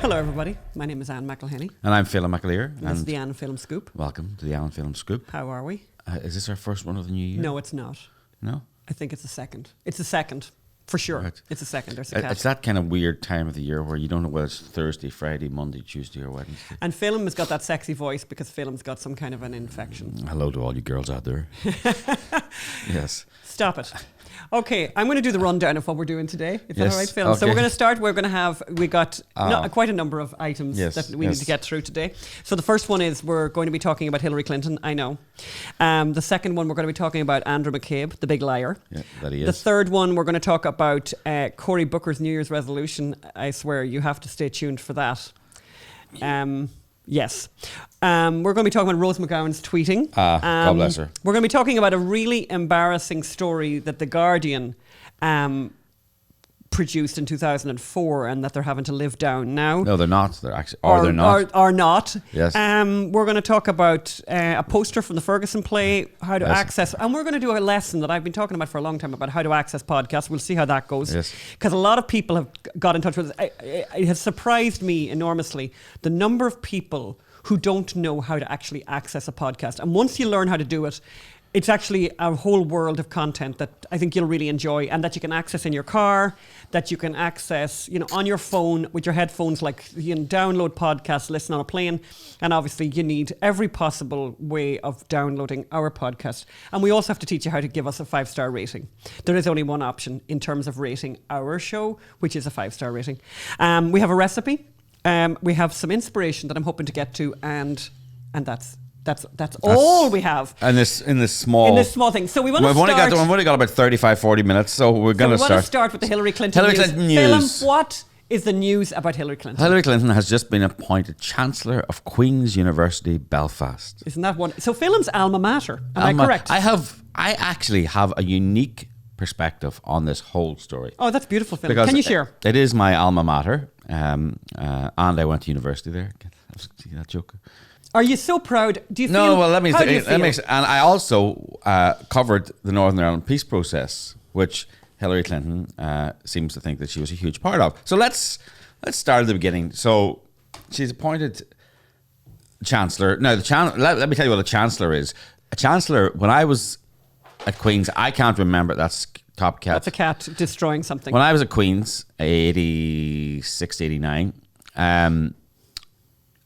Hello, everybody. My name is Anne McElhenney. And I'm Phelim McAleer. And this is the Anne Phelim Scoop. Welcome to the Anne Phelim Scoop. How are we? Is this our first one of the new year? No, it's not. No? I think it's the second. It's the second, for sure. Right. It's the second. There's a cat. It's that kind of weird time of the year where you don't know whether it's Thursday, Friday, Monday, Tuesday or Wednesday. And Phelim has got that sexy voice because Phelim's got some kind of an infection. Hello to all you girls out there. Yes. Stop it. Okay, I'm going to do the rundown of what we're doing today. Is that all right, Phelim? Okay. So we're going to start. We got quite a number of items that we need to get through today. So the first one is we're going to be talking about Hillary Clinton. I know. The second one, we're going to be talking about Andrew McCabe, the big liar. Yeah, that he is. The third one, we're going to talk about Cory Booker's New Year's resolution. I swear you have to stay tuned for that. Yes. We're going to be talking about Rose McGowan's tweeting. God bless her. We're going to be talking about a really embarrassing story that The Guardian produced in 2004 and that they're having to live down now. No, they're not. They're actually, they're not. Or not. Yes. We're going to talk about a poster from the Ferguson play, how to access, and we're going to do a lesson that I've been talking about for a long time about how to access podcasts. We'll see how that goes. Yes. Because a lot of people have got in touch with us. It has surprised me enormously, the number of people who don't know how to actually access a podcast. And once you learn how to do it, it's actually a whole world of content that I think you'll really enjoy and that you can access in your car, that you can access, on your phone with your headphones, like you can download podcasts, listen on a plane. And obviously you need every possible way of downloading our podcast. And we also have to teach you how to give us a 5-star rating. There is only one option in terms of rating our show, which is a 5-star rating. We have a recipe. We have some inspiration that I'm hoping to get to, and that's all we have. And in this small thing. So we want to start. We've only got about 35, 40 minutes, so we're going to start. We want to start with the Hillary Clinton news. Phelim, what is the news about Hillary Clinton? Hillary Clinton has just been appointed Chancellor of Queen's University, Belfast. Isn't that one? So Phelim's alma mater. Am I correct? I actually have a unique perspective on this whole story. Oh, that's beautiful, Phelim. Can you share? It is my alma mater, and I went to university there. See that joke? Are you so proud? Do you feel? No, well, let me. And I also covered the Northern Ireland peace process, which Hillary Clinton seems to think that she was a huge part of. So let's start at the beginning. So she's appointed Chancellor. Now, let me tell you what a Chancellor is. A Chancellor, when I was at Queen's, I can't remember. That's Top Cat. That's a cat destroying something. When I was at Queen's, 86, 89,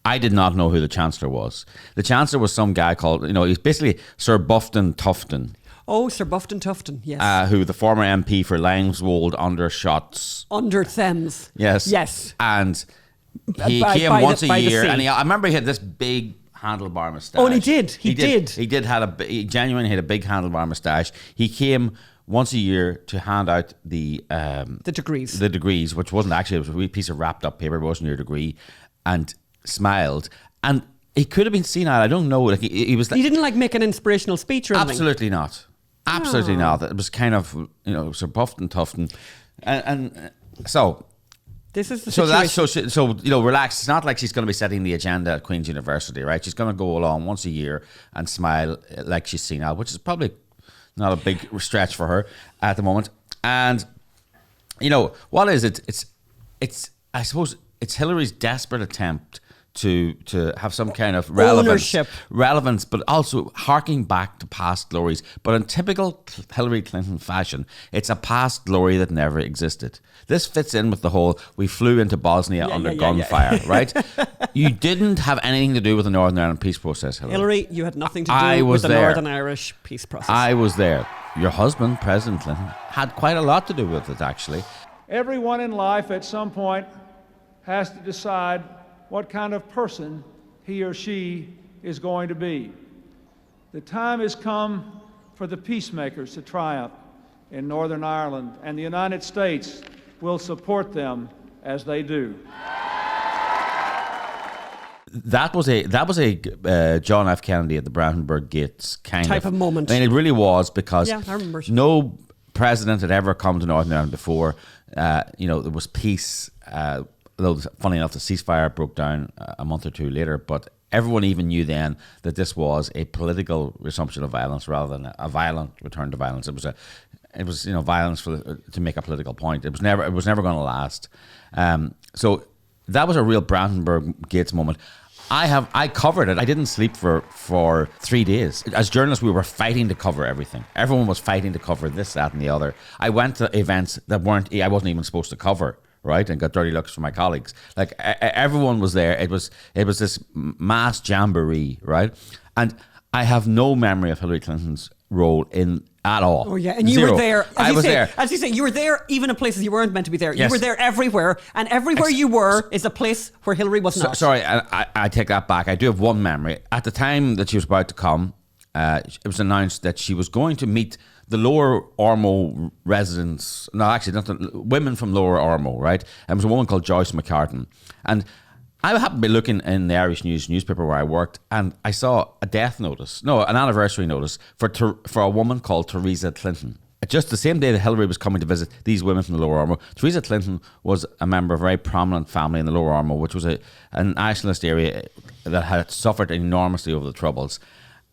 I did not know who the Chancellor was. The Chancellor was some guy called, he's basically Sir Bufton Tufton. Oh, Sir Bufton Tufton, yes. Who the former MP for Langswold Undershots. Under Thames. Yes. Yes. And he came once a year, and I remember he had this big handlebar moustache. Oh, and he did. He did. He genuinely had a big handlebar moustache. He came once a year to hand out the degrees. The degrees, which wasn't actually, it was a wee piece of wrapped up paper, it wasn't your degree, and smiled. And he could have been seen at, I don't know, like he was. He didn't make an inspirational speech or anything? Absolutely not. Absolutely not. It was kind of, Sir Bufton Tufton. And so. This is the situation. So relax. It's not like she's going to be setting the agenda at Queen's University, right? She's going to go along once a year and smile like she's seen out, which is probably not a big stretch for her at the moment. And, what is it? It's I suppose it's Hillary's desperate attempt to have some kind of relevance, but also harking back to past glories. But in typical Hillary Clinton fashion, it's a past glory that never existed. This fits in with the whole, we flew into Bosnia under gunfire, right? You didn't have anything to do with the Northern Ireland peace process, Hillary. Hillary, you had nothing to do with the Northern Irish peace process. I was there. Your husband, President Clinton, had quite a lot to do with it, actually. Everyone in life at some point has to decide what kind of person he or she is going to be. The time has come for the peacemakers to triumph in Northern Ireland, and the United States will support them as they do. That was a John F. Kennedy at the Brandenburg Gates type of moment. I mean, it really was, because I remember. No president had ever come to Northern Ireland before. There was peace. Though, funny enough, the ceasefire broke down a month or two later, but everyone even knew then that this was a political resumption of violence rather than a violent return to violence. It was violence to make a political point. It was never going to last. So that was a real Brandenburg Gates moment. I covered it. I didn't sleep for 3 days. As journalists, we were fighting to cover everything. Everyone was fighting to cover this, that, and the other. I went to events that I wasn't even supposed to cover, right? And got dirty looks from my colleagues. Like everyone was there. It was this mass jamboree, right? And I have no memory of Hillary Clinton's role in at all. Oh yeah, and you Zero. were there. I was there. As you say, you were there even in places you weren't meant to be there. Yes. You were there everywhere, and everywhere you were is a place where Hillary was not. Sorry, I take that back. I do have one memory. At the time that she was about to come, it was announced that she was going to meet the Lower Ormo residents. No, actually, not the women from Lower Ormo, right? And it was a woman called Joyce McCartan. And I happened to be looking in the Irish News newspaper where I worked, and I saw an anniversary notice for a woman called Theresa Clinton. Just the same day that Hillary was coming to visit these women from the Lower Ormo, Theresa Clinton was a member of a very prominent family in the Lower Ormo, which was a nationalist area that had suffered enormously over the Troubles.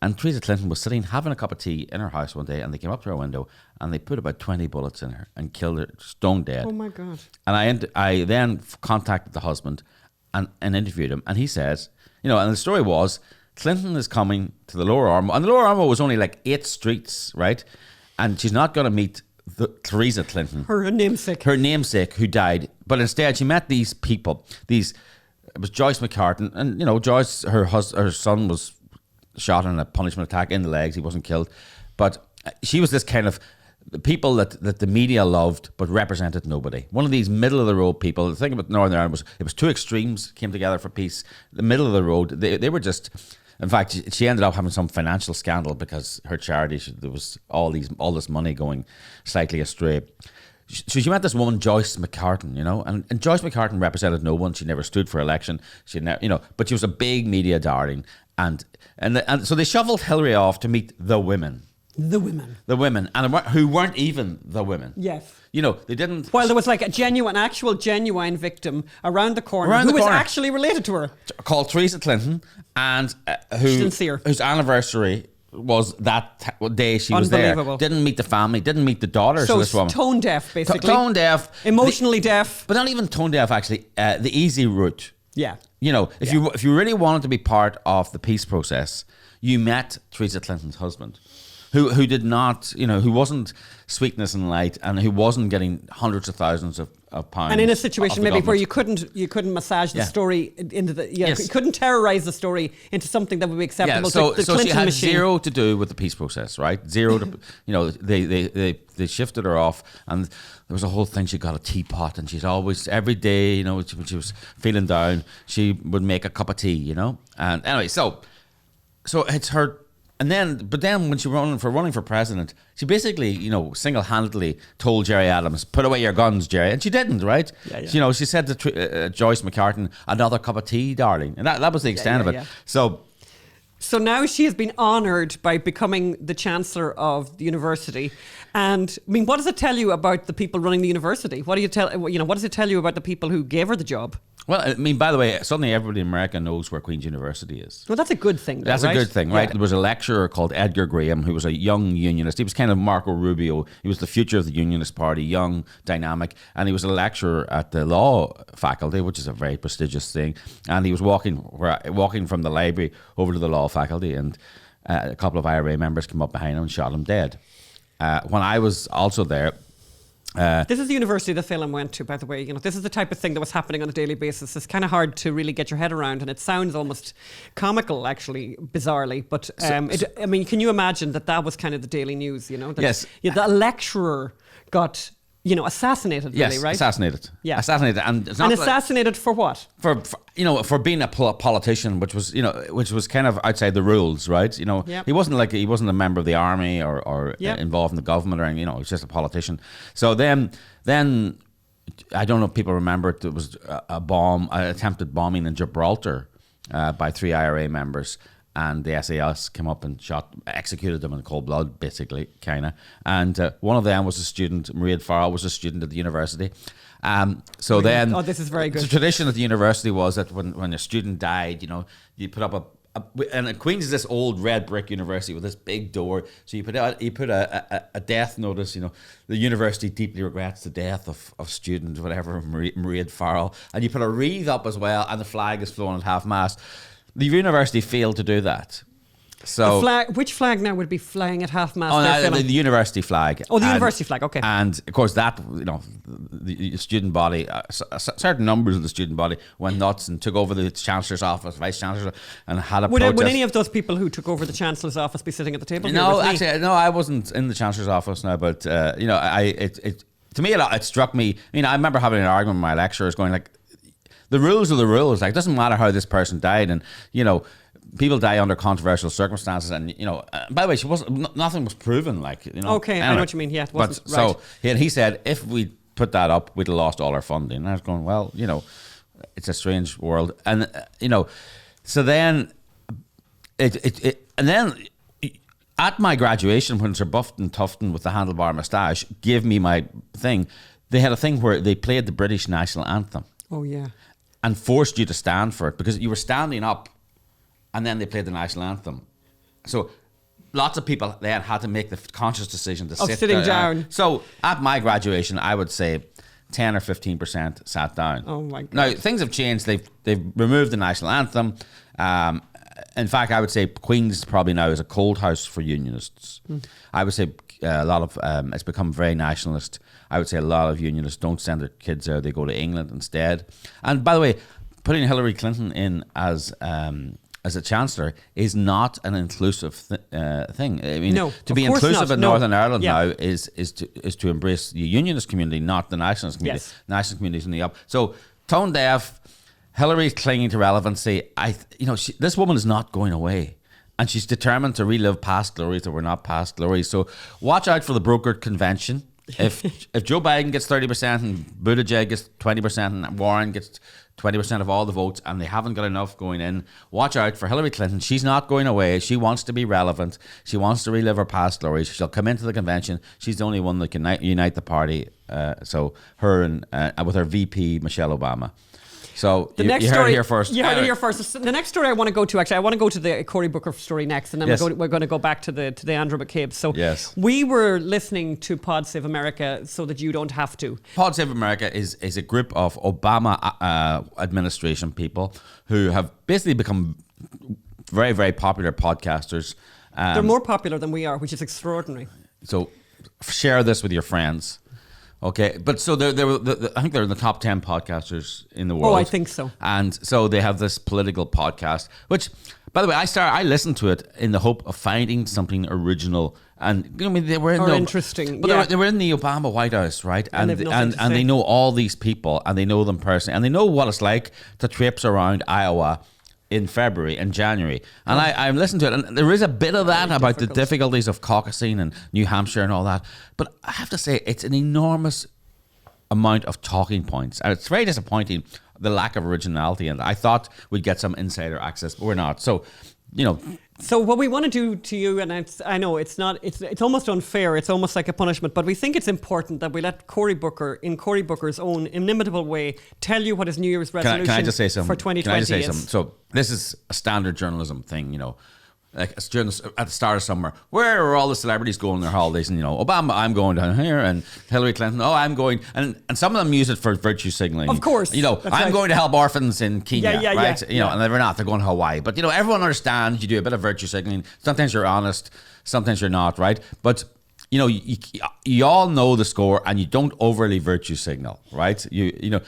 And Theresa Clinton was sitting having a cup of tea in her house one day, and they came up to her window and they put about 20 bullets in her and killed her stone dead. Oh my God. And I then contacted the husband and interviewed him, and he says, and the story was, Clinton is coming to the Lower Ormo, and the Lower Ormo was only like 8 streets, right? And she's not going to meet Theresa Clinton. Her namesake. Her namesake, who died. But instead, she met these people. It was Joyce McCartan, and, Joyce, her son was shot in a punishment attack in the legs. He wasn't killed. But she was this kind of people that the media loved but represented nobody. One of these middle-of-the-road people. The thing about Northern Ireland was it was two extremes came together for peace. The middle of the road, they were just... In fact, she ended up having some financial scandal because her charity, there was all this money going slightly astray. So she met this woman, Joyce McCartan, and Joyce McCartan represented no one. She never stood for election. She never, but she was a big media darling. And so they shuffled Hillary off to meet the women. The women. And who weren't even the women. Yes. They didn't... Well, there was like actual genuine victim around the corner who was actually related to her. Called Theresa Clinton, and whose anniversary was that day she was there. Didn't meet the family, didn't meet the daughters of this woman. Tone deaf, basically. Tone deaf. Emotionally deaf. But not even tone deaf, actually. The easy route. Yeah. If you really wanted to be part of the peace process, you met Theresa Clinton's husband. Who did not, who wasn't sweetness and light, and who wasn't getting hundreds of thousands of pounds. And in a situation maybe where you couldn't massage the story into the, you couldn't terrorize the story into something that would be acceptable to the Clinton she had machine. Zero to do with the peace process, right? Zero to, they shifted her off, and there was a whole thing. She got a teapot, and she'd always, every day, when she was feeling down, she would make a cup of tea, And anyway, so it's her. But then when she was running for president, she basically, single-handedly told Gerry Adams, "Put away your guns, Gerry," and she didn't, right? Yeah. She said to Joyce McCartan, "Another cup of tea, darling," and that was the extent of it. Yeah. So now she has been honoured by becoming the Chancellor of the university. And I mean, what does it tell you about the people running the university? What does it tell you about the people who gave her the job? Well, I mean, by the way, suddenly everybody in America knows where Queen's University is. Well, that's a good thing, though, That's right? a good thing, right? There was a lecturer called Edgar Graham who was a young unionist. He was kind of Marco Rubio. He was the future of the Unionist Party, young, dynamic. And he was a lecturer at the law faculty, which is a very prestigious thing. And he was walking from the library over to the law faculty, and a couple of IRA members came up behind him and shot him dead. When I was also there... this is the university that Phelim went to, by the way. This is the type of thing that was happening on a daily basis. It's kind of hard to really get your head around, and it sounds almost comical, actually, bizarrely. But can you imagine that was kind of the daily news? Yes. The lecturer got assassinated. Really, right? Assassinated. Yeah, assassinated, and it's not assassinated for what? For being a politician, which was kind of outside the rules, right? Yep. He wasn't a member of the army or involved in the government or anything. He was just a politician. So then I don't know if people remember, there was an attempted bombing in Gibraltar by 3 IRA members. And the SAS came up and executed them in cold blood, basically, kind of. And one of them was a student, Maria Farrell was a student at the university. This is very good. The tradition at the university was that when a student died, you put up and Queen's is this old red brick university with this big door. So you put a death notice. The university deeply regrets the death of student whatever Maria Farrell, and you put a wreath up as well, and the flag is flown at half mast. The university failed to do that. So which flag now would be flying at half mast? The university flag. Oh, the university flag. Okay. And of course, that the student body, certain numbers of the student body went nuts and took over the Chancellor's office, Vice Chancellor, and had a protest. Would any of those people who took over the Chancellor's office be sitting at the table? No, actually, no. I wasn't in the Chancellor's office now, but to me, it struck me. I remember having an argument with my lecturers, going like, the rules are the rules. Like, it doesn't matter how this person died, and people die under controversial circumstances, and by the way, nothing was proven. Like, Okay, anyway. I know what you mean. Yeah, it wasn't right. So he said if we put that up, we'd have lost all our funding. And I was going, well, it's a strange world, and so then and then at my graduation, when Sir Buffton Tufton with the handlebar moustache gave me my thing, they had a thing where they played the British national anthem. Oh yeah, and forced you to stand for it because you were standing up. And then they played the national anthem. So lots of people then had to make the conscious decision to sit sitting down. So at my graduation, I would say 10 or 15% sat down. Oh my God. Now things have changed. They've removed the national anthem. In fact, I would say Queen's probably now is a cold house for unionists. I would say a lot of it's become very nationalist. I would say a lot of unionists don't send their kids there; they go to England instead. And by the way, putting Hillary Clinton in as a Chancellor is not an inclusive thing. I mean, no, to be inclusive in Northern Ireland yeah. now is to embrace the unionist community, not the nationalist community. Yes. Nationalist communities in the up. So tone deaf, Hillary's clinging to relevancy. This woman is not going away, and she's determined to relive past glories that were not past glories. So watch out for the brokered convention. If Joe Biden gets 30% and Buttigieg gets 20% and Warren gets 20% of all the votes and they haven't got enough going in, watch out for Hillary Clinton. She's not going away. She wants to be relevant. She wants to relive her past glories. She'll come into the convention. She's the only one that can unite the party. So her and with her VP, Michelle Obama. So you heard it here first. You heard it here first. The next story I want to go to, actually, I want to go to the Cory Booker story next, and then yes. we're going to go back to the Andrew McCabe. So yes. We were listening to Pod Save America so that you don't have to. Pod Save America is a group of Obama administration people who have basically become very, very popular podcasters. They're more popular than we are, which is extraordinary. So share this with your friends. Okay, but so I think they're in the top 10 podcasters in the world. Oh, I think so. And so they have this political podcast, which, by the way, I listened to it in the hope of finding something original. And they were in interesting, but yeah. they were in the Obama White House, right? And and they know all these people, and they know them personally, and they know what it's like to traipse around Iowa in February and January. And I'm listening to it, and there is a bit of that about the difficulties of caucusing and New Hampshire and all that. But I have to say, it's an enormous amount of talking points. And it's very disappointing, the lack of originality. And I thought we'd get some insider access, but we're not. So, So what we want to do to you, and I know it's almost unfair, it's almost like a punishment, but we think it's important that we let Cory Booker, in Cory Booker's own inimitable way, tell you what his New Year's resolution can I just say something? For 2020 Can I just say is. something? So this is a standard journalism thing, like at the start of summer, where are all the celebrities going on their holidays? And Obama, I'm going down here, and Hillary Clinton, I'm going, and some of them use it for virtue signaling. Of course, I'm going to help orphans in Kenya, right? Yeah. And they're not; they're going to Hawaii. But everyone understands you do a bit of virtue signaling. Sometimes you're honest, sometimes you're not, right? But you all know the score, and you don't overly virtue signal, right? You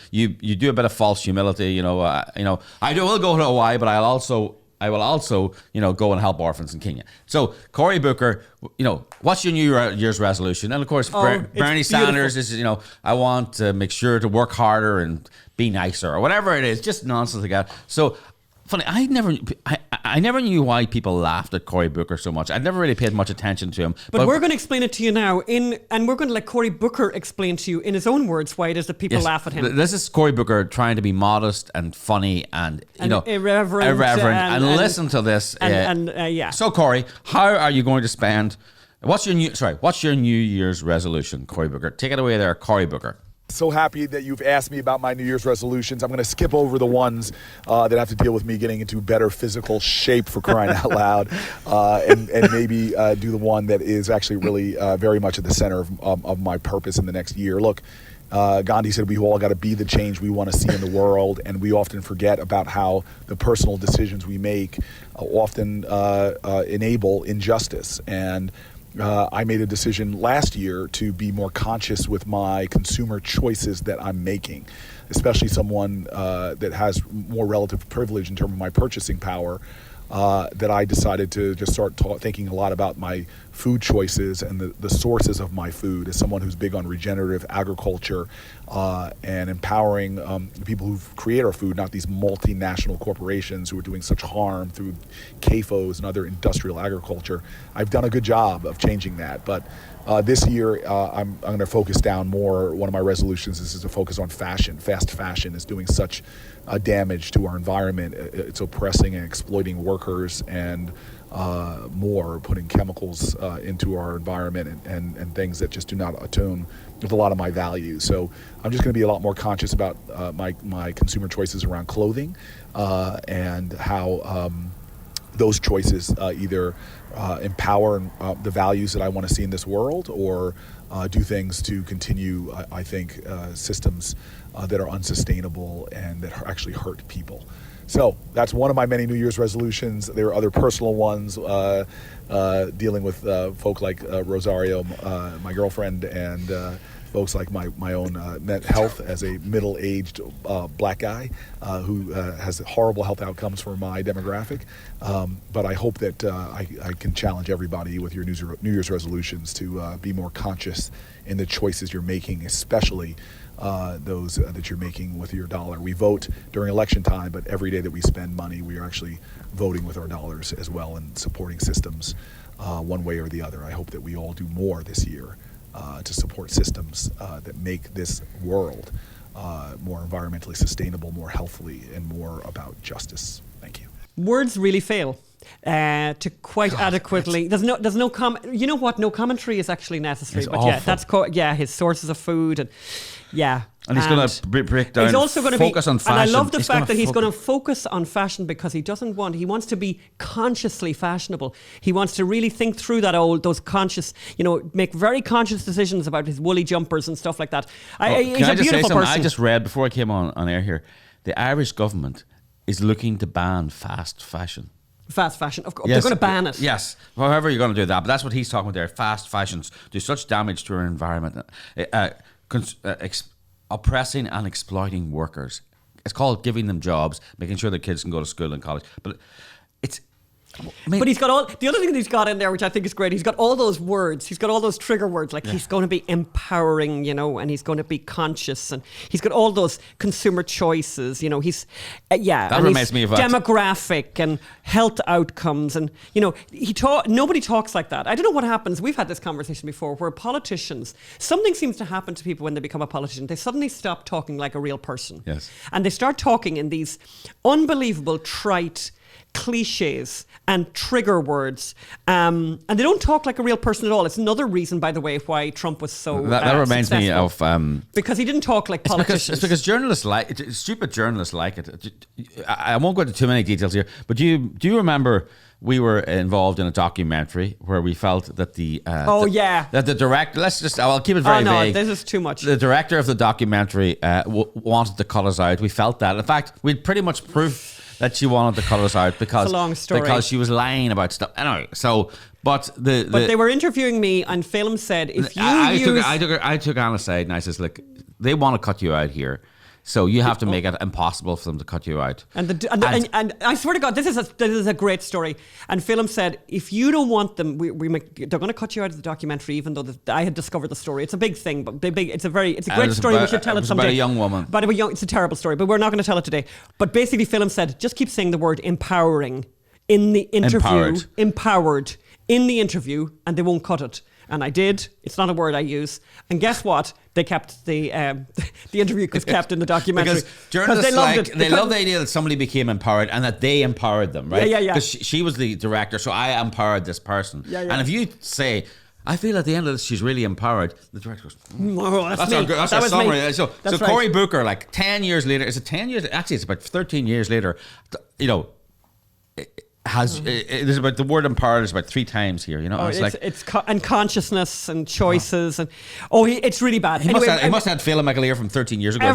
do a bit of false humility. I will go to Hawaii, but I will also, go and help orphans in Kenya. So Cory Booker, what's your New Year's resolution? And of course, Bernie Sanders is, I want to make sure to work harder and be nicer or whatever it is, just nonsense like that. So funny, I never knew why people laughed at Cory Booker so much. I never really paid much attention to him. But we're going to explain it to you now, and we're going to let Cory Booker explain to you in his own words why it is that people laugh at him. This is Cory Booker trying to be modest and funny and irreverent and listen to this. Yeah. So Cory, how are you going to spend? What's your New Year's resolution, Cory Booker? Take it away there, Cory Booker. So happy that you've asked me about my New Year's resolutions. I'm going to skip over the ones that have to deal with me getting into better physical shape, for crying out loud, and maybe do the one that is actually really very much at the center of my purpose in the next year. Look, Gandhi said we all got to be the change we want to see in the world, and we often forget about how the personal decisions we make often enable injustice. And I made a decision last year to be more conscious with my consumer choices that I'm making, especially someone that has more relative privilege in terms of my purchasing power, that I decided to just start thinking a lot about my food choices and the sources of my food, as someone who's big on regenerative agriculture and empowering people who create our food, not these multinational corporations who are doing such harm through CAFOs and other industrial agriculture. I've done a good job of changing that, but this year I'm going to focus down more. One of my resolutions is to focus on fashion. Fast fashion is doing such damage to our environment. It's oppressing and exploiting workers and more, putting chemicals into our environment and things that just do not attune with a lot of my values. So I'm just going to be a lot more conscious about my consumer choices around clothing and how those choices either empower the values that I want to see in this world, or do things to continue, I think, systems that are unsustainable and that actually hurt people. So that's one of my many New Year's resolutions. There are other personal ones dealing with folk like Rosario, my girlfriend, and folks like my own health as a middle-aged black guy who has horrible health outcomes for my demographic. But I hope that I can challenge everybody with your New Year's resolutions to be more conscious in the choices you're making, especially those that you're making with your dollar. We vote during election time, but every day that we spend money, we are actually voting with our dollars as well and supporting systems one way or the other. I hope that we all do more this year to support systems that make this world more environmentally sustainable, more healthily, and more about justice. Thank you. Words really fail to quite adequately. There's no you know what? No commentary is actually necessary. It's but awful. yeah, that's his sources of food and yeah. And he's going to break down. He's also going to focus on fashion. And I love the fact that he's going to focus on fashion because he wants to be consciously fashionable. He wants to really think through those conscious, make very conscious decisions about his woolly jumpers and stuff like that. He's a beautiful person. I just read before I came on air here, the Irish government is looking to ban fast fashion. Fast fashion, of course. Yes, they're going to ban it. Yes, however you're going to do that, but that's what he's talking about there. Fast fashions do such damage to our environment, oppressing and exploiting workers. It's called giving them jobs, making sure their kids can go to school and college. But it's. But he's got the other thing that he's got in there, which I think is great. He's got all those words. He's got all those trigger words. Like he's going to be empowering, and he's going to be conscious, and he's got all those consumer choices. He's that reminds me of demographic and health outcomes, and nobody talks like that. I don't know what happens. We've had this conversation before, where politicians, something seems to happen to people when they become a politician. They suddenly stop talking like a real person. Yes, and they start talking in these unbelievable trite cliches and trigger words, and they don't talk like a real person at all. It's another reason, by the way, why Trump was so that reminds successful. Me of because he didn't talk like politicians. It's because journalists stupid journalists like it. I won't go into too many details here, but do you remember we were involved in a documentary where we felt that that the director, I'll keep it very vague. This is too much. The director of the documentary wanted to cut us out. We felt that. In fact, we'd pretty much proved that she wanted to cut us out because it's a long story. Because she was lying about stuff. Anyway, but they were interviewing me, and Phelim said, if you I took Anna aside and I says, look, they want to cut you out here. So you have to make it impossible for them to cut you out. And I swear to God, this is a great story. And Phelim said, if you don't want them, they're going to cut you out of the documentary, even though I had discovered the story. It's a big thing, but it's a great story. We should tell it someday. About a young woman. It's a terrible story, but we're not going to tell it today. But basically, Phelim said, just keep saying the word empowering in the interview. Empowered in the interview, and they won't cut it. And I did. It's not a word I use. And guess what? They kept the interview was kept in the documentary because journalists they loved it. They love the idea that somebody became empowered and that they empowered them, right? Yeah. Because she was the director, so I empowered this person. Yeah. And if you say, I feel at the end of this, she's really empowered. The director goes, Oh, that's me. our was summary. me. So That's Cory right. Booker, like 10 years later, is it 10 years? Actually, it's about 13 years later, you know, there's about the word empowered is about 3 times here, you know. Oh, it's like, and consciousness and choices and it's really bad. he must have had Phelim McAleer from 13 years ago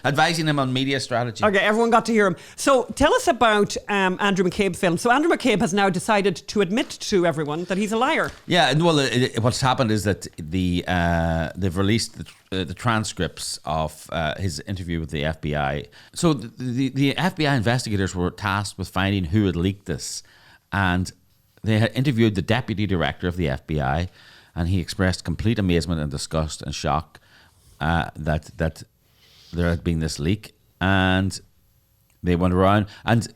advising him on media strategy. Okay, everyone got to hear him. So tell us about Andrew McCabe's film. So Andrew McCabe has now decided to admit to everyone that he's a liar. Yeah, well, what's happened is that they've released the transcripts of his interview with the FBI. So the FBI investigators were tasked with finding who had leaked this. And they had interviewed the deputy director of the FBI, and he expressed complete amazement and disgust and shock that there had been this leak. And they went around, and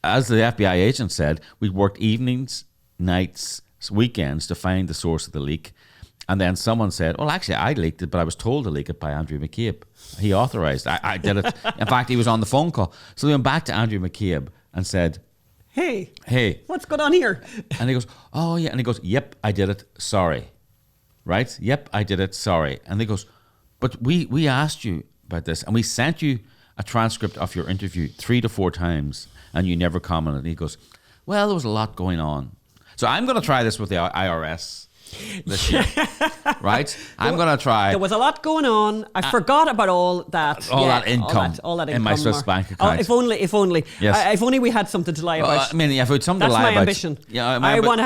as the FBI agent said, we worked evenings, nights, weekends to find the source of the leak. And then someone said, well, actually, I leaked it, but I was told to leak it by Andrew McCabe. He authorized it. I did it. In fact, he was on the phone call. So they went back to Andrew McCabe and said, Hey, what's going on here? And he goes, oh, yeah. And he goes, yep, I did it. Sorry. Right? Yep, I did it. Sorry. And he goes, but we asked you about this, and we sent you a transcript of your interview 3 to 4 times, and you never commented. And he goes, well, there was a lot going on. So I'm going to try this with the IRS this year, right? I'm going to try. There was a lot going on. I forgot about all that. That income. All that income in my Swiss bank Oh, account. if only. Yes. If only we had something to lie about. I mean, if it's something That's to lie my about. ambition. Yeah, I want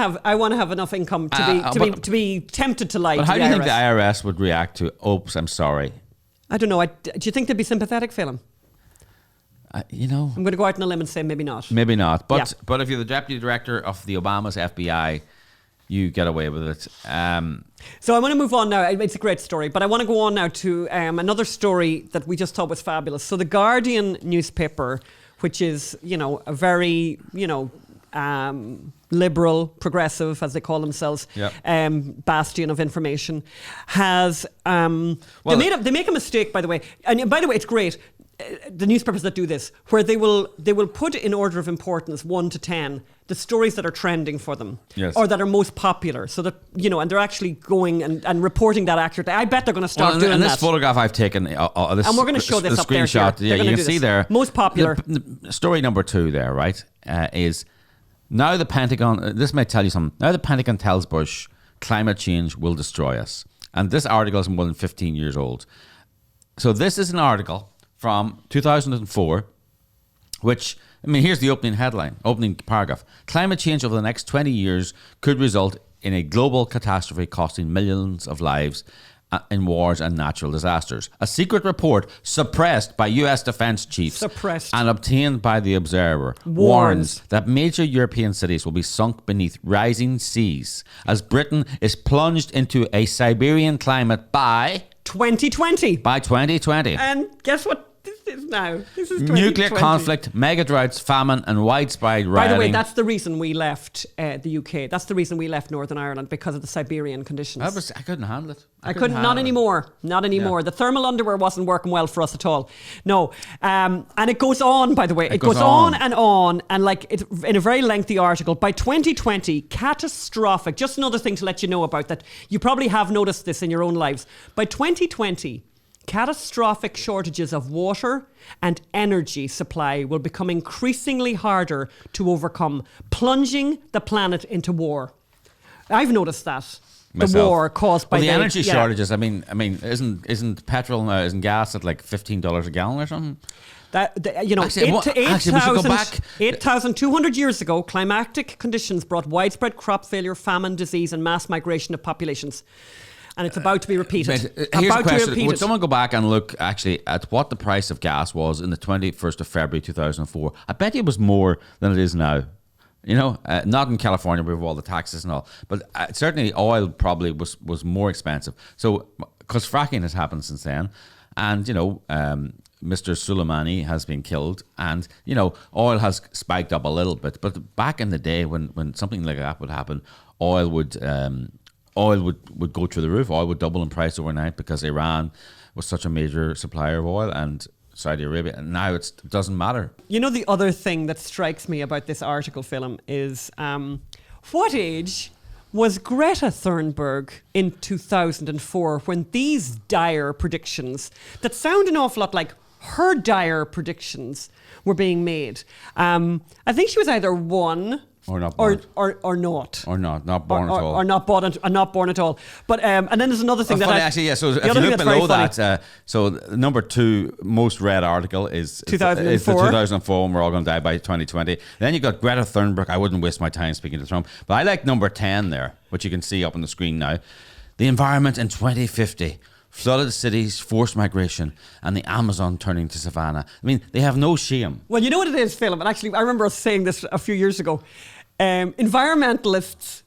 to have enough income to be tempted to lie. But to how the do you think IRS. the IRS would react to, oops, I'm sorry? I don't know. Do you think they'd be sympathetic, Phelim? You know, I'm going to go out on a limb and say maybe not. maybe not. But Yeah. but if you're the deputy director of the Obama's FBI, you get away with it. So I want to move on now. It's a great story, but I want to go on now to another story that we just thought was fabulous. So the Guardian newspaper, which is, a very, liberal, progressive, as they call themselves, bastion of information, has they make a mistake, by the way. And by the way, it's great. The newspapers that do this, where they will put in order of importance 1 to 10 the stories that are trending for them, yes, or that are most popular, so that and they're actually going and reporting that accurately. I bet they're going to start doing that. And this photograph I've taken, this, and we're going to show this the up there. screenshot. Here. Yeah, you can see there. Most popular. The story number 2 there, right, is now the Pentagon. This may tell you something. Now the Pentagon tells Bush climate change will destroy us, and this article is more than 15 years old. So this is an article from 2004, which, here's the opening paragraph. Climate change over the next 20 years could result in a global catastrophe costing millions of lives in wars and natural disasters. A secret report suppressed by US defense chiefs and obtained by The Observer warns that major European cities will be sunk beneath rising seas as Britain is plunged into a Siberian climate by 2020. By 2020. And guess what this is now? This is 2020. Nuclear conflict, mega droughts, famine, and widespread rioting. By the way, that's the reason we left the UK. That's the reason we left Northern Ireland, because of the Siberian conditions. I couldn't handle it. I couldn't. Not anymore. Not anymore. Yeah. The thermal underwear wasn't working well for us at all. No. And it goes on, by the way. It goes on and on. And it's in a very lengthy article. By 2020, catastrophic. Just another thing to let you know about that. You probably have noticed this in your own lives. By 2020, catastrophic shortages of water and energy supply will become increasingly harder to overcome, plunging the planet into war. I've noticed that. Myself. The war caused by the energy shortages. Isn't petrol now, isn't gas at like $15 a gallon or something? 8,200 years ago, climatic conditions brought widespread crop failure, famine, disease, and mass migration of populations. And it's about to be repeated. Here's a question. Would someone go back and look actually at what the price of gas was in the 21st of February 2004? I bet it was more than it is now. Not in California with all the taxes and all, but certainly oil probably was more expensive. So, because fracking has happened since then, and Mr. Soleimani has been killed, and oil has spiked up a little bit. But back in the day when something like that would happen, oil would go through the roof. Oil would double in price overnight because Iran was such a major supplier of oil, and Saudi Arabia, and now it doesn't matter. The other thing that strikes me about this article, Phelim, is what age was Greta Thunberg in 2004 when these dire predictions that sound an awful lot like her dire predictions were being made. I think she was either one or not born. Or not. Or not born at all. Or not born at all. But and then there's another thing funny, actually, yeah. So if you look below that, so the number 2 most read article is 2004. It's the 2004, and we're all going to die by 2020. Then you've got Greta Thunberg. I wouldn't waste my time speaking to Trump, but I like number 10 there, which you can see up on the screen now. The environment in 2050. Flooded cities, forced migration, and the Amazon turning to savanna. I mean, they have no shame. Well, you know what it is, Phelim, and actually, I remember us saying this a few years ago. Environmentalists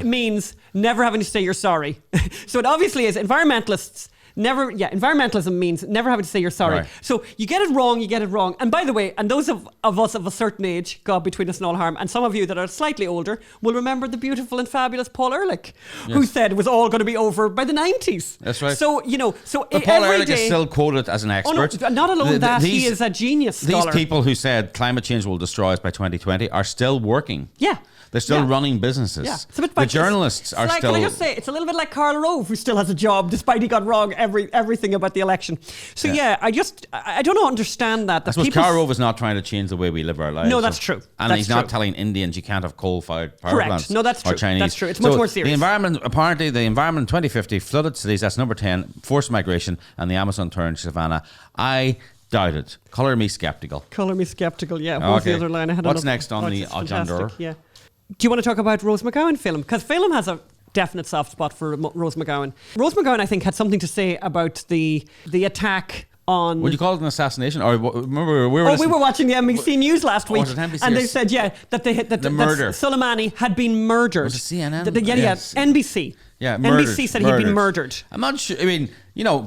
means never having to say you're sorry. So it obviously is. Environmentalism means never having to say you're sorry. Right. So you get it wrong. And by the way, and those of us of a certain age, God between us and all harm, and some of you that are slightly older will remember the beautiful and fabulous Paul Ehrlich, who said it was all going to be over by the 90s. That's right. So, but Paul Ehrlich is still quoted as an expert. Oh, no, not alone that, he is a genius scholar. These people who said climate change will destroy us by 2020 are still working. Yeah. They're still running businesses. Yeah. The journalists are still... Can I just say, it's a little bit like Karl Rove, who still has a job despite he got wrong everything about the election. So I don't understand that. I suppose Karl Rove is not trying to change the way we live our lives. No, that's true. And he's not telling Indians you can't have coal-fired power plants. No, that's true. Or Chinese. That's true. It's much more serious. The environment in 2050, flooded cities, that's number 10, forced migration, and the Amazon turned to savanna. I doubt it. Colour me sceptical. Yeah. What was the other line? What's next on the agenda? Yeah. Do you want to talk about Rose McGowan, Phelim? Because Phelim has a definite soft spot for Rose McGowan. Rose McGowan, I think, had something to say about the attack on... Would you call it an assassination? Or remember, we were watching the NBC News last week, was it NBC and they said, that the murder. That Soleimani had been murdered. Was it CNN? Yes, NBC. Yeah, murdered. NBC said he'd been murdered. I'm not sure. I mean,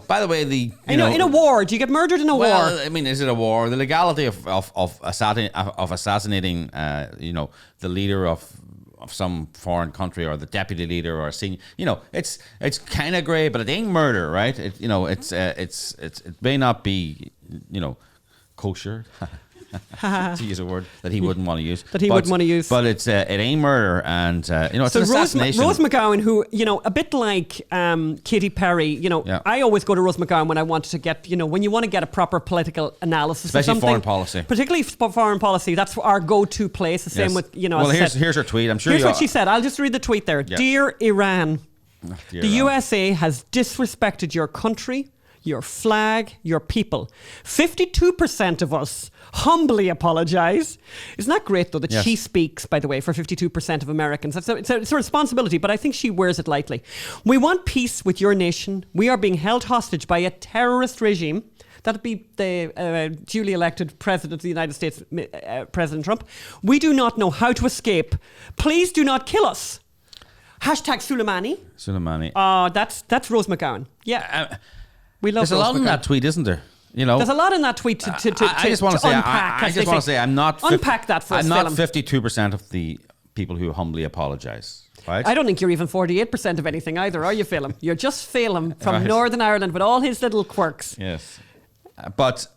by the way, in a war, do you get murdered in a war? I mean, is it a war? The legality of assassinating, the leader of some foreign country or the deputy leader or a senior, it's kind of grey, but it ain't murder, right? It may not be, kosher. To use a word that he wouldn't want to use. But it ain't murder, and it's an assassination. Rose McGowan, who a bit like Katy Perry, I always go to Rose McGowan when I want to get, when you want to get a proper political analysis, especially foreign policy, particularly foreign policy. That's our go-to place. The same with Well, here's her tweet. I'm sure. Here's what she said. I'll just read the tweet there. Yeah. Dear Iran, the USA has disrespected your country, your flag, your people. 52% of us humbly apologise. Isn't that great, though, that she speaks, by the way, for 52% of Americans? It's a responsibility, but I think she wears it lightly. We want peace with your nation. We are being held hostage by a terrorist regime. That'd be the duly elected President of the United States, President Trump. We do not know how to escape. Please do not kill us. Hashtag Soleimani. That's Rose McGowan. Yeah. We love There's a lot in that tweet, isn't there? There's a lot in that tweet to I just want to say, unpack. I just want to say, I'm not... Unpack that for us, I'm not 52% of the people who humbly apologise. Right? I don't think you're even 48% of anything either, are you, Phelim? You're just Phelim from Northern Ireland with all his little quirks. Yes. But...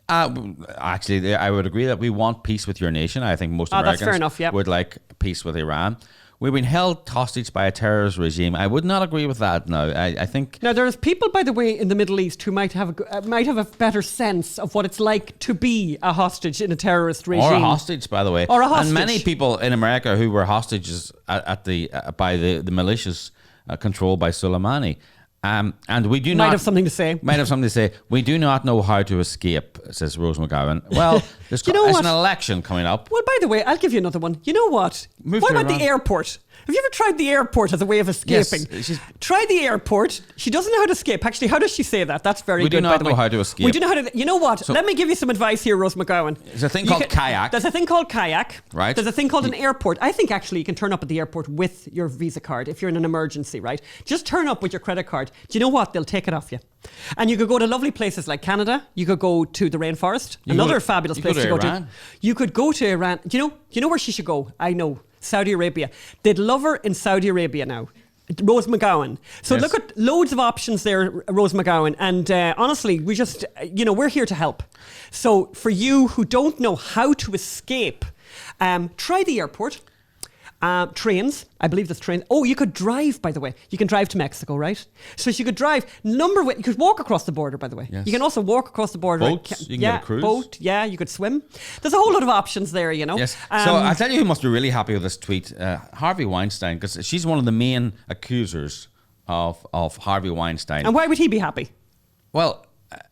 actually, I would agree that we want peace with your nation. I think most Americans fair enough, yep. would like peace with Iran. We've been held hostage by a terrorist regime. I would not agree with that now. I think... Now, there's people, by the way, in the Middle East who might have a better sense of what it's like to be a hostage in a terrorist regime. Or a hostage, by the way. Or a hostage. And many people in America who were hostages by the militias controlled by Soleimani. And we do might have something to say. We do not know how to escape, says Rose McGowan. Well, there's an election coming up. Well, by the way, I'll give you another one. You know what? What about the airport? Have you ever tried the airport as a way of escaping? Yes. Try the airport. She doesn't know how to escape. Actually, how does she say that? That's very good, by the way. We do not know how to escape. We do know how to... You know what? Let me give you some advice here, Rose McGowan. There's a thing called kayak. There's a thing called kayak. Right. There's a thing called an airport. I think, actually, you can turn up at the airport with your Visa card if you're in an emergency, right? Just turn up with your credit card. Do you know what? They'll take it off you. And you could go to lovely places like Canada. You could go to the rainforest. Another fabulous place to go to. You could go to Iran. Do you know where she should go? I know. Saudi Arabia. They'd love her in Saudi Arabia now. Rose McGowan. So look at loads of options there, Rose McGowan. And honestly, we just, we're here to help. So for you who don't know how to escape, try the airport. Trains. I believe there's trains. Oh, you could drive, by the way. You can drive to Mexico, right? So you could drive. You could walk across the border, by the way. Yes. You can also walk across the border. Boats. You can get a cruise. Boat. Yeah, you could swim. There's a whole lot of options there, you know. Yes. So I'll tell you who must be really happy with this tweet. Harvey Weinstein, because she's one of the main accusers of Harvey Weinstein. And why would he be happy? Well,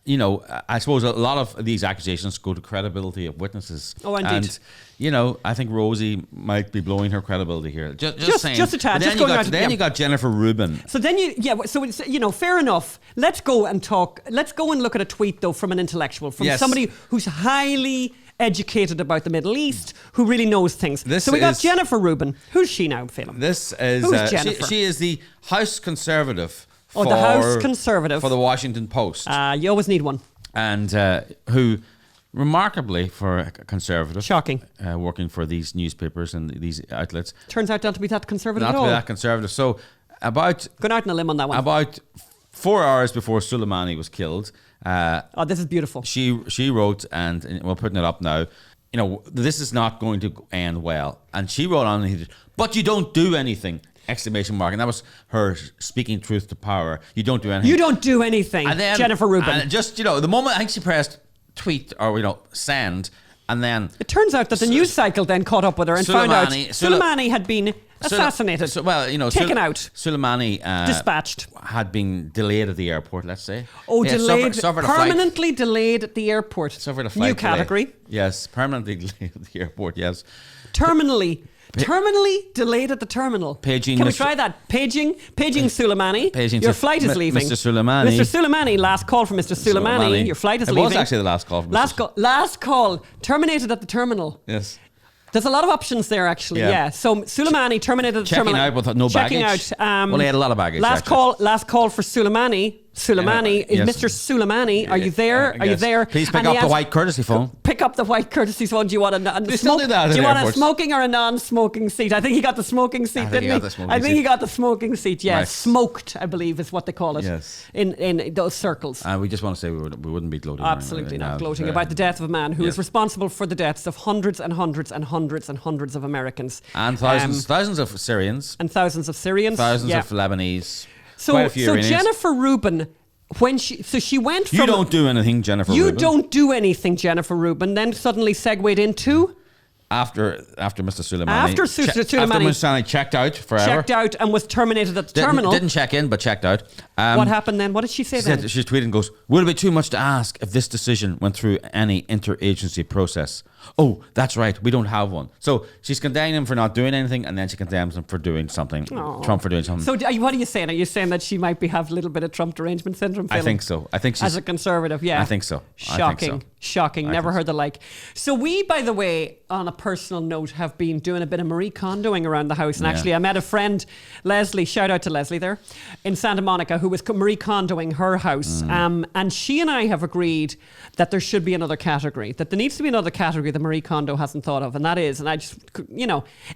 you know, I suppose a lot of these accusations go to credibility of witnesses. Oh, indeed. And, you know, I think Rosie might be blowing her credibility here. Just saying. Just a tad. Then you got Jennifer Rubin. So then so it's, you know, fair enough. Let's go and talk. Let's go and look at a tweet, though, from an intellectual, from somebody who's highly educated about the Middle East, who really knows things. So we got Jennifer Rubin. Who's she now, Phelim? This is... Who's Jennifer? She is the House Conservative. The House Conservative. For the Washington Post. You always need one. And who, remarkably for a conservative... Shocking. Working for these newspapers and these outlets... Turns out not to be that conservative at all. Not to be that conservative. So about... Going out on a limb on that one. About 4 hours before Soleimani was killed... this is beautiful. She wrote, and we're putting it up now, you know, this is not going to end well. And she wrote on, but you don't do anything! Exclamation mark. And that was her speaking truth to power. You don't do anything. You don't do anything, and then, Jennifer Rubin. And just, you know, the moment I think she pressed tweet or, you know, send, and then... It turns out that the news cycle then caught up with her and found out Soleimani had been assassinated. Taken out. Soleimani... dispatched. Had been delayed at the airport, let's say. Oh, delayed. Permanently delayed at the airport. Suffered a flight New category. Delay. Yes, permanently delayed at the airport, yes. Terminally delayed at the terminal. Can we try that? Paging Soleimani. Your flight is leaving. Mr. Soleimani. Last call for Mr. Soleimani. Your flight is leaving. It was actually the last call for Mr. Last call. Terminated at the terminal. Yes. There's a lot of options there, actually. Yeah. So Soleimani terminated at the terminal. Checking out with no baggage. Checking out. Well, he had a lot of baggage. Last call for Soleimani. Is Mr. Soleimani? Are you there? Are you there? Please pick up the white courtesy phone. Pick up the white courtesy phone. Do you want They still do that. Do you want a smoking or a non-smoking seat? I think he got the smoking seat, didn't he? I think he got the smoking seat. Yes, right. Smoked, I believe, is what they call it. Yes. In those circles. We just want to say we wouldn't be gloating. Absolutely not gloating about the death of a man who is responsible for the deaths of hundreds and hundreds and hundreds and hundreds of Americans and thousands of Syrians thousands of Lebanese. So Jennifer Rubin. She went from... You don't do anything, Jennifer Rubin. You don't do anything, Jennifer Rubin. Then suddenly segued into... After Mr. Soleimani. After Soleimani checked out forever. Checked out and was terminated at the terminal. Didn't check in, but checked out. What happened then? What did she say then? She tweeted and goes, would it be too much to ask if this decision went through any interagency process? Oh, that's right. We don't have one. So she's condemning him for not doing anything, and then she condemns him for doing something. Aww. Trump for doing something. So what are you saying? Are you saying that she might have a little bit of Trump derangement syndrome? I think so. I think she's... As a conservative, yeah. I think so. Shocking. Never heard the like. So we, by the way, on a personal note, have been doing a bit of Marie Kondoing around the house. And actually, I met a friend, Leslie, shout out to Leslie there, in Santa Monica, who was Marie Kondoing her house. And she and I have agreed that there should be another category, that there needs to be another category that Marie Kondo hasn't thought of. And that is, and I just,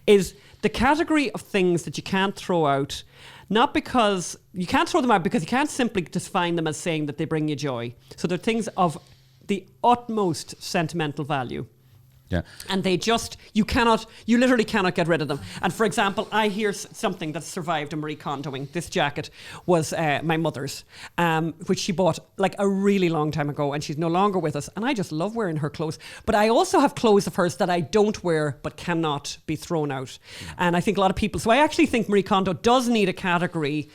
is the category of things that you can't throw out. Not because, you can't throw them out because you can't simply define them as saying that they bring you joy. So they're things of the utmost sentimental value. Yeah. And they just, you literally cannot get rid of them. And for example, I hear something that survived a Marie Kondoing. This jacket was my mother's, which she bought like a really long time ago, and she's no longer with us. And I just love wearing her clothes. But I also have clothes of hers that I don't wear but cannot be thrown out. And I think a lot of people, so I actually think Marie Kondo does need a category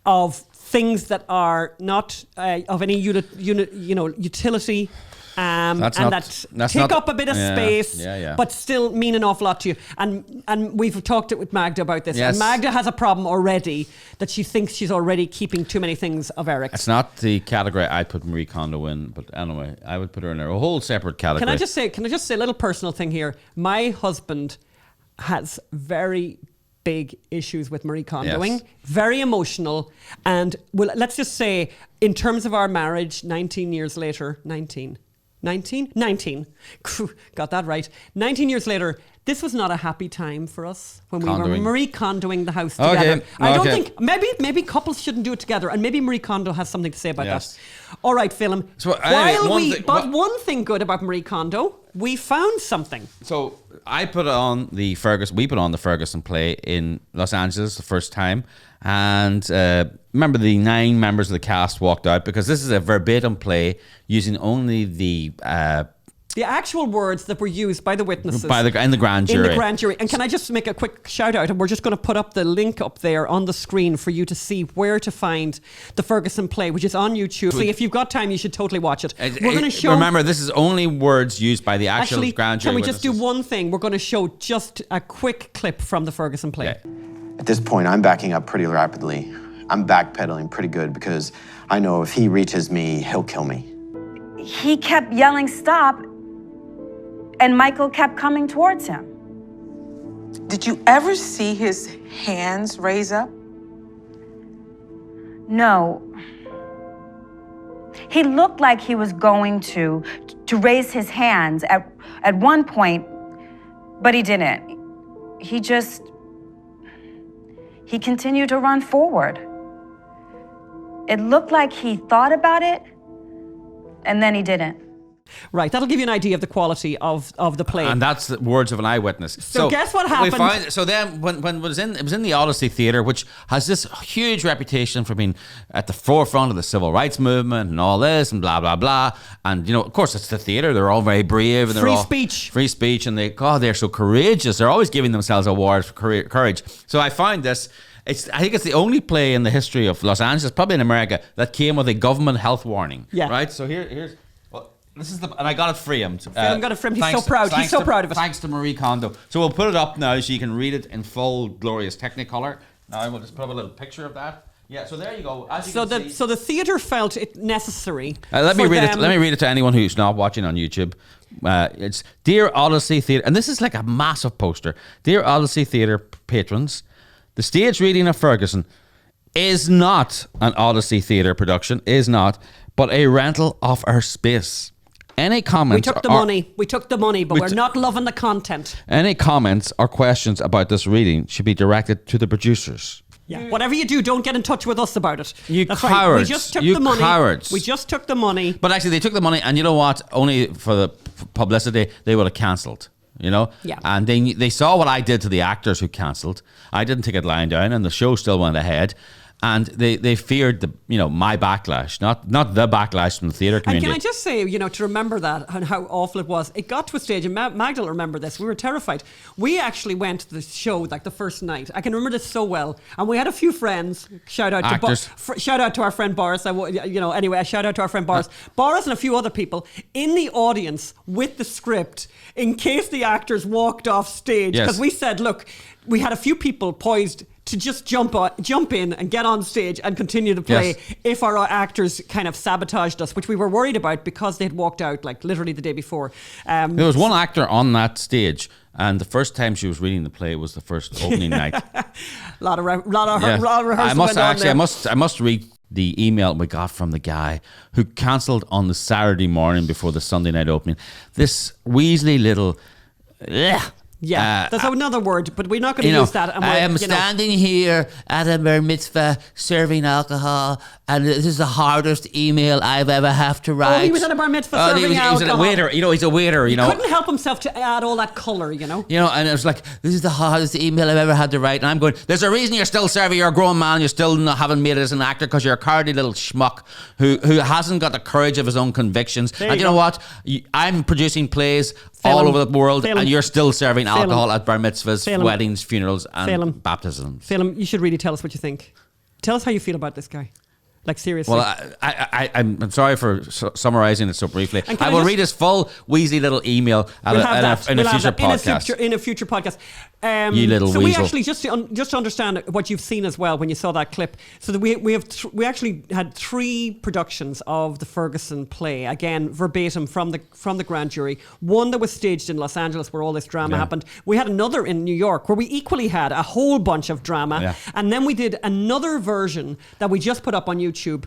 of things that are not of any utility. That take up a bit of space, but still mean an awful lot to you. And we've talked with Magda about this. Yes. And Magda has a problem already that she thinks she's already keeping too many things of Eric's. It's not the category I'd put Marie Kondo in, but anyway, I would put her in a whole separate category. Can I just say a little personal thing here? My husband has very big issues with Marie Kondoing, very emotional, and let's just say, in terms of our marriage, 19 years later, 19. Got that right. 19 years later, This was not a happy time for us when we Condoing. were Marie Kondoing the house together. Okay, I don't okay. think maybe couples shouldn't do it together, and maybe Marie Kondo has something to say about Yes. that. All right, Phelim. So, anyway, one thing good about Marie Kondo, we found something. So I put on the Ferguson. We put on the Ferguson play in Los Angeles the first time, and remember the 9 members of the cast walked out because this is a verbatim play using only the actual words that were used by the witnesses in the grand jury. In the grand jury. And can I just make a quick shout out? And we're just going to put up the link up there on the screen for you to see where to find the Ferguson play, which is on YouTube. So if you've got time, you should totally watch it. We're going to show. Remember, this is only words used by the actual grand jury. Can we just do witnesses. one thing? We're going to show just a quick clip from the Ferguson play. Okay. At this point, I'm backing up pretty rapidly. I'm backpedaling pretty good because I know if he reaches me, he'll kill me. He kept yelling, "Stop," and Michael kept coming towards him. Did you ever see his hands raise up? No. He looked like he was going to raise his hands at one point, but he didn't. He continued to run forward. It looked like he thought about it, and then he didn't. Right, that'll give you an idea of the quality of the play. And that's the words of an eyewitness. So guess what happened? So then, when it was in the Odyssey Theatre, which has this huge reputation for being at the forefront of the civil rights movement and all this and blah blah blah. And of course, it's the theatre. They're all very brave and free speech, and they're so courageous. They're always giving themselves awards for courage. So I find this. I think it's the only play in the history of Los Angeles, probably in America, that came with a government health warning. Yeah. Right. So here's. This is and I got it framed. Phelim got it framed. He's so proud. He's so proud of it. Thanks to Marie Kondo. So we'll put it up now so you can read it in full, glorious Technicolor. Now we'll just put up a little picture of that. Yeah. So there you go. As you can see. So the theatre felt it necessary. Let me read it. Let me read it to anyone who's not watching on YouTube. It's Dear Odyssey Theatre, and this is like a massive poster. Dear Odyssey Theatre patrons, the stage reading of Ferguson is not an Odyssey Theatre production. Is not, but a rental of our space. Any comments? We took the money, but we're not loving the content. Any comments or questions about this reading should be directed to the producers. Yeah. Whatever you do, don't get in touch with us about it. That's right. Cowards. We just took the money. Cowards. We just took the money. But actually, they took the money, and you know what? Only for the publicity, they would have cancelled. Yeah. And they saw what I did to the actors who cancelled. I didn't take it lying down, and the show still went ahead. And they feared my backlash, not the backlash from the theatre community. And can I just say, to remember that and how awful it was. It got to a stage, and Magdal remember this. We were terrified. We actually went to the show like the first night. I can remember this so well. And we had a few friends. Shout out to our friend Boris. Anyway, a shout out to our friend Boris. Boris and a few other people in the audience with the script in case the actors walked off stage. Because we said, look, we had a few people poised to just jump in and get on stage and continue to play if our actors kind of sabotaged us, which we were worried about because they had walked out like literally the day before. There was one actor on that stage, and the first time she was reading the play was the first opening night. A lot of rehearsal. I must read the email we got from the guy who cancelled on the Saturday morning before the Sunday night opening. This Weasley little. Yeah, that's another word, but we're not going to use that. And I am standing here at a bar mitzvah serving alcohol, and this is the hardest email I've ever have to write. Oh, he was at a bar mitzvah serving alcohol. He was a waiter. He's a waiter. He couldn't help himself to add all that colour. And it was like, this is the hardest email I've ever had to write, and I'm going, there's a reason you're still serving. You're a grown man. You still haven't made it as an actor because you're a cowardly little schmuck who hasn't got the courage of his own convictions. And you know what? I'm producing plays all over the world, and you're still serving alcohol at bar mitzvahs, weddings, funerals, and baptisms. Phelim, you should really tell us what you think. Tell us how you feel about this guy. Like, seriously. Well, I'm sorry for summarising it so briefly. I will read his full Weasley little email in a future podcast. In a future podcast. You little so weasel. We actually, just to understand what you've seen as well when you saw that clip, so that we actually had 3 productions of the Ferguson play, again, verbatim from the grand jury. One that was staged in Los Angeles where all this drama happened. We had another in New York where we equally had a whole bunch of drama. Yeah. And then we did another version that we just put up on YouTube,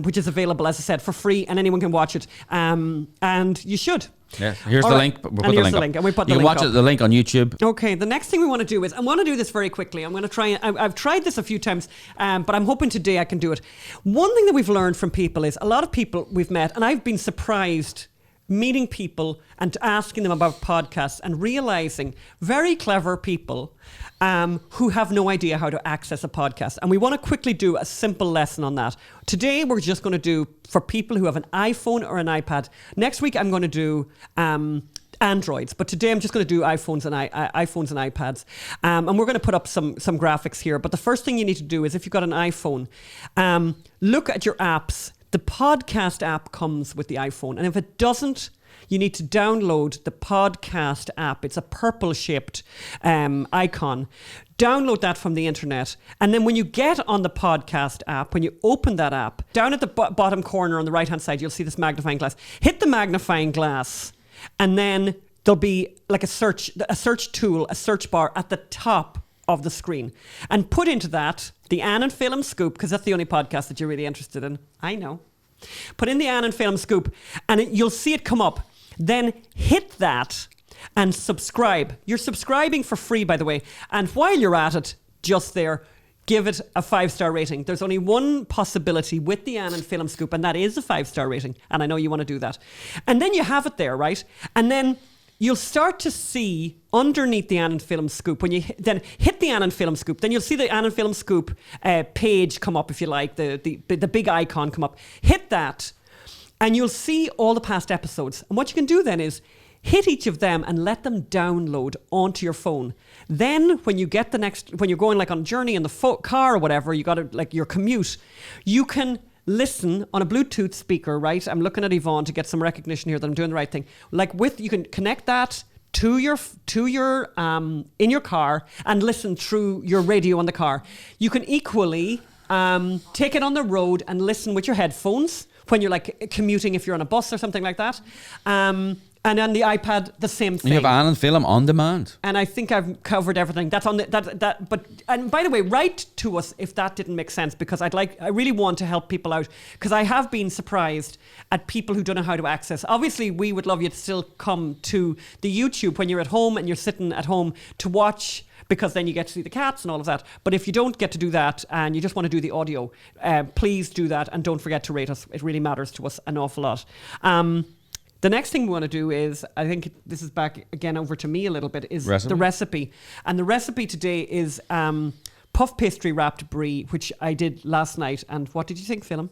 which is available, as I said, for free, and anyone can watch it. And you should. Yeah, here's All the right. link. We'll put And the here's link the up. link, and we put the you can link watch up. the link on YouTube. Okay, the next thing we want to do is, I want to do this very quickly. I'm going to try, I've tried this a few times, but I'm hoping today I can do it. One thing that we've learned from people is, a lot of people we've met, and I've been surprised meeting people and asking them about podcasts and realizing very clever people who have no idea how to access a podcast. And we want to quickly do a simple lesson on that. Today, we're just going to do for people who have an iPhone or an iPad. Next week, I'm going to do Androids, but today I'm just going to do iPhones and iPads, and we're going to put up some graphics here. But the first thing you need to do is, if you've got an iPhone, look at your apps. The podcast app comes with the iPhone, and if it doesn't, you need to download the podcast app. It's a purple-shaped icon. Download that from the internet, and then when you get on the podcast app, when you open that app, down at the bottom corner on the right-hand side, you'll see this magnifying glass. Hit the magnifying glass, and then there'll be like a search tool, a search bar at the top of the screen, and put into that the Anne and Phelim Scoop, because that's the only podcast that you're really interested in. I know. Put in the Anne and Phelim Scoop, and you'll see it come up. Then hit that and subscribe. You're subscribing for free, by the way. And while you're at it, just there, give it a 5-star rating. There's only one possibility with the Anne and Phelim Scoop, and that is a 5-star rating. And I know you want to do that. And then you have it there, right? And then you'll start to see underneath the Anne and Phelim Scoop, when you then hit the Anne and Phelim Scoop, then you'll see the Anne and Phelim Scoop page come up, if you like, the big icon come up. Hit that, and you'll see all the past episodes. And what you can do then is hit each of them and let them download onto your phone. Then when you get when you're going like on a journey in the car or whatever, you got to, like, your commute, you can listen on a Bluetooth speaker, right? I'm looking at Yvonne to get some recognition here that I'm doing the right thing. You can connect that to your in your car and listen through your radio in the car. You can equally take it on the road and listen with your headphones when you're like commuting, if you're on a bus or something like that. And on the iPad, the same thing. You have Anne and Phelim on demand. And I think I've covered everything. That's on and by the way, write to us if that didn't make sense, because I really want to help people out, because I have been surprised at people who don't know how to access. Obviously, we would love you to still come to the YouTube when you're at home and you're sitting at home to watch, because then you get to see the cats and all of that. But if you don't get to do that and you just want to do the audio, please do that, and don't forget to rate us. It really matters to us an awful lot. The next thing we want to do is, I think this is back again over to me a little bit, is the recipe. And the recipe today is puff pastry wrapped brie, which I did last night. And what did you think, Phelim?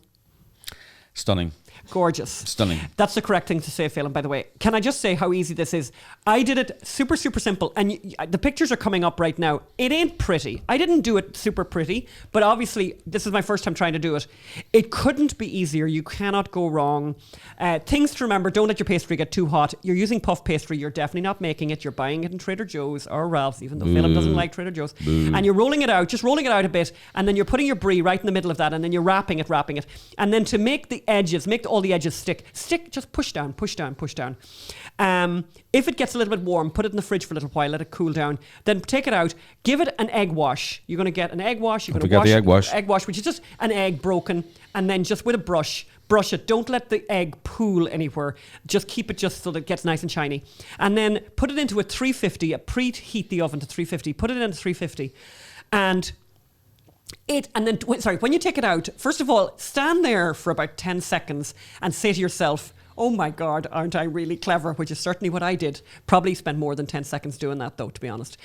Stunning. Gorgeous. Stunning. That's the correct thing to say, Phelim, by the way. Can I just say how easy this is? I did it super, super simple. And the pictures are coming up right now. It ain't pretty. I didn't do it super pretty, but obviously this is my first time trying to do it. It couldn't be easier. You cannot go wrong. Things to remember: don't let your pastry get too hot. You're using puff pastry. You're definitely not making it. You're buying it in Trader Joe's or Ralph's, even though Phelim doesn't like Trader Joe's. And you're rolling it out, just rolling it out a bit, and then you're putting your brie right in the middle of that, and then you're wrapping it. And then to make the edges, all the edges stick, just push down. If it gets a little bit warm, put it in the fridge for a little while, let it cool down, then take it out, give it an egg wash. You're going to get an egg wash. You're going to wash the egg wash, which is just an egg broken, and then just with a brush it. Don't let the egg pool anywhere. Just keep it just so that it gets nice and shiny. And then put it into a 350, preheat the oven to 350, put it into 350, when you take it out, first of all, stand there for about 10 seconds and say to yourself, oh my God, aren't I really clever? Which is certainly what I did. Probably spent more than 10 seconds doing that, though, to be honest.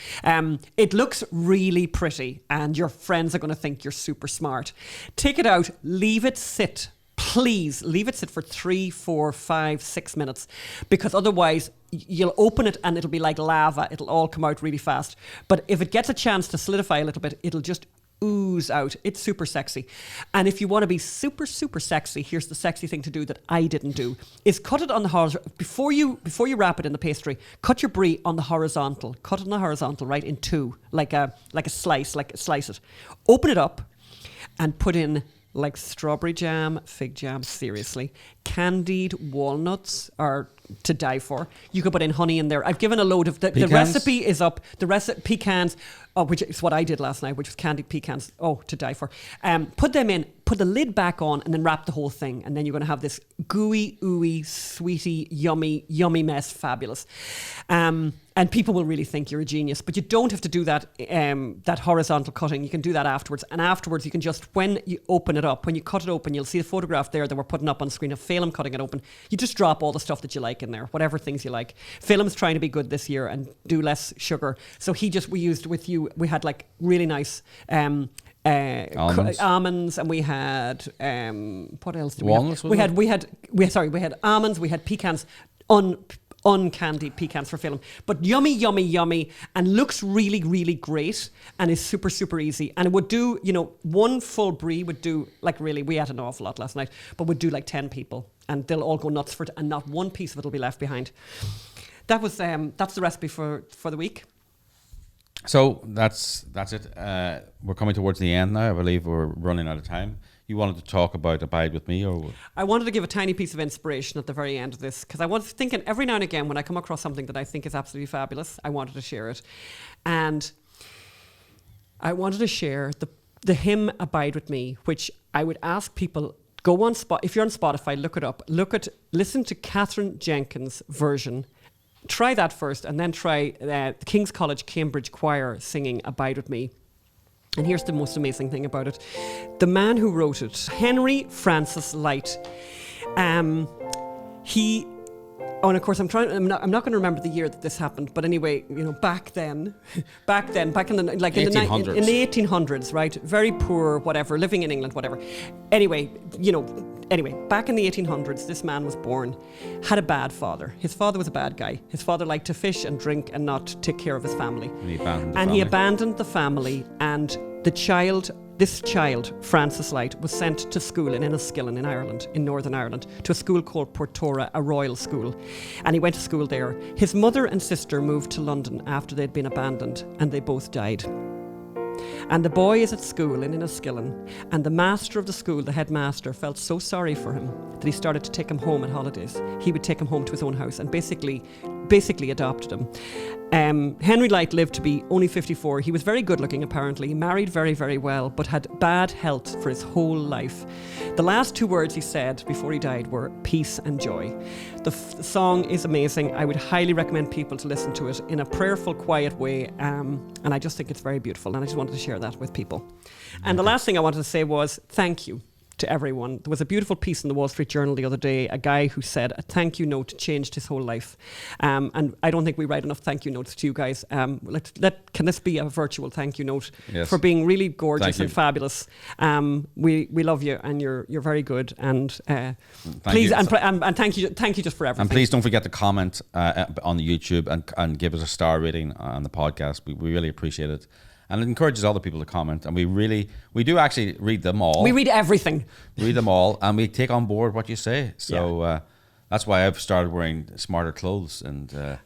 It looks really pretty, and your friends are going to think you're super smart. Take it out, leave it sit. Please leave it sit for 3, 4, 5, 6 minutes, because otherwise you'll open it and it'll be like lava. It'll all come out really fast. But if it gets a chance to solidify a little bit, it'll just ooze out. It's super sexy. And if you want to be super, super sexy, here's the sexy thing to do that I didn't do, is cut it on the horizontal. Before you wrap it in the pastry, cut your brie on the horizontal. Cut it on the horizontal, right, in two, like a slice it. Open it up and put in like strawberry jam, fig jam, seriously. Candied walnuts are to die for. You could put in honey in there. I've given a load of... The recipe is up. Pecans. which is what I did last night, which was candied pecans. Oh, to die for. Put them in, put the lid back on, and then wrap the whole thing. And then you're going to have this gooey, ooey, sweety, yummy, yummy mess. Fabulous. And people will really think you're a genius. But you don't have to do that that horizontal cutting. You can do that afterwards. And afterwards, you can just, when you open it up, when you cut it open, you'll see the photograph there that we're putting up on screen of Phelim cutting it open. You just drop all the stuff that you like in there, whatever things you like. Phelim's trying to be good this year and do less sugar. So we used with you, we had like really nice almonds, and we had what else did we Walnuts, have? We had almonds, we had pecans, uncandied pecans for Phelim, but yummy, yummy, yummy, and looks really, really great, and is super, super easy. And it would do, one full brie would do, like, really, we had an awful lot last night, but would do like 10 people, and they'll all go nuts for it, and not one piece of it will be left behind. That's the recipe for the week. So that's it. We're coming towards the end now. I believe we're running out of time. You wanted to talk about Abide With Me, or? I wanted to give a tiny piece of inspiration at the very end of this, because I was thinking every now and again when I come across something that I think is absolutely fabulous, I wanted to share it. And I wanted to share the hymn Abide With Me, which I would ask people, go on if you're on Spotify, look it up. Listen to Catherine Jenkins' version. Try that first, and then try the King's College Cambridge Choir singing Abide With Me. And here's the most amazing thing about it. The man who wrote it, Henry Francis Lyte, and of course I'm not going to remember the year that this happened, but anyway, back in the 1800s, right? Very poor, whatever, living in England, whatever. Anyway, back in the 1800s, this man was born, had a bad father. His father was a bad guy. His father liked to fish and drink and not take care of his family. And he abandoned the family, and this child, Francis Lyte, was sent to school in Enniskillen in Ireland, in Northern Ireland, to a school called Portora, a royal school. And he went to school there. His mother and sister moved to London after they'd been abandoned, and they both died. And the boy is at school in Enniskillen, and the master of the school, the headmaster, felt so sorry for him that he started to take him home at holidays. He would take him home to his own house and basically adopted him. Henry Lyte lived to be only 54. He was very good looking, apparently. He married very, very well, but had bad health for his whole life. The last 2 words he said before he died were peace and joy. The song is amazing. I would highly recommend people to listen to it in a prayerful, quiet way. And I just think it's very beautiful. And I just wanted to share that with people. And the last thing I wanted to say was thank you to everyone. There was a beautiful piece in the Wall Street Journal the other day, a guy who said a thank you note changed his whole life. And I don't think we write enough thank you notes to you guys. Can this be a virtual thank you note for being really gorgeous and fabulous? We love you, and you're very good. And please and thank you just for everything. And please don't forget to comment on the YouTube and give us a star rating on the podcast. We really appreciate it. And it encourages other people to comment. And we do actually read them all. We read everything. Read them all, and we take on board what you say. So that's why I've started wearing smarter clothes and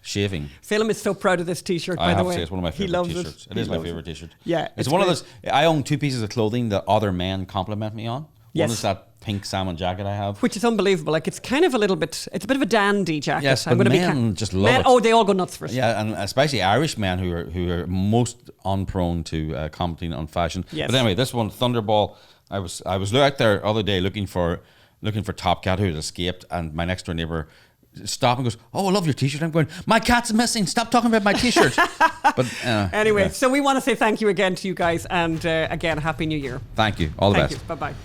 shaving. Phelim is so proud of this T-shirt, by the way. I have to say, it's one of my favorite T-shirts. It is my favorite T-shirt. Yeah. It's one of those, I own 2 pieces of clothing that other men compliment me on. Yes. One is that pink salmon jacket I have, which is unbelievable. Like, it's kind of a bit of a dandy jacket. Yes, but men just love it. Oh, they all go nuts for it. Yeah, and especially Irish men who are most unprone to commenting on fashion. Yes. But anyway, this one, Thunderball. I was out there the other day looking for Top Cat, who had escaped, and my next door neighbour stopped and goes, "Oh, I love your T-shirt." I'm going, "My cat's missing. Stop talking about my T-shirt." But anyway, so we want to say thank you again to you guys, and again, Happy New Year. Thank you. All the best. Thank you. Bye-bye.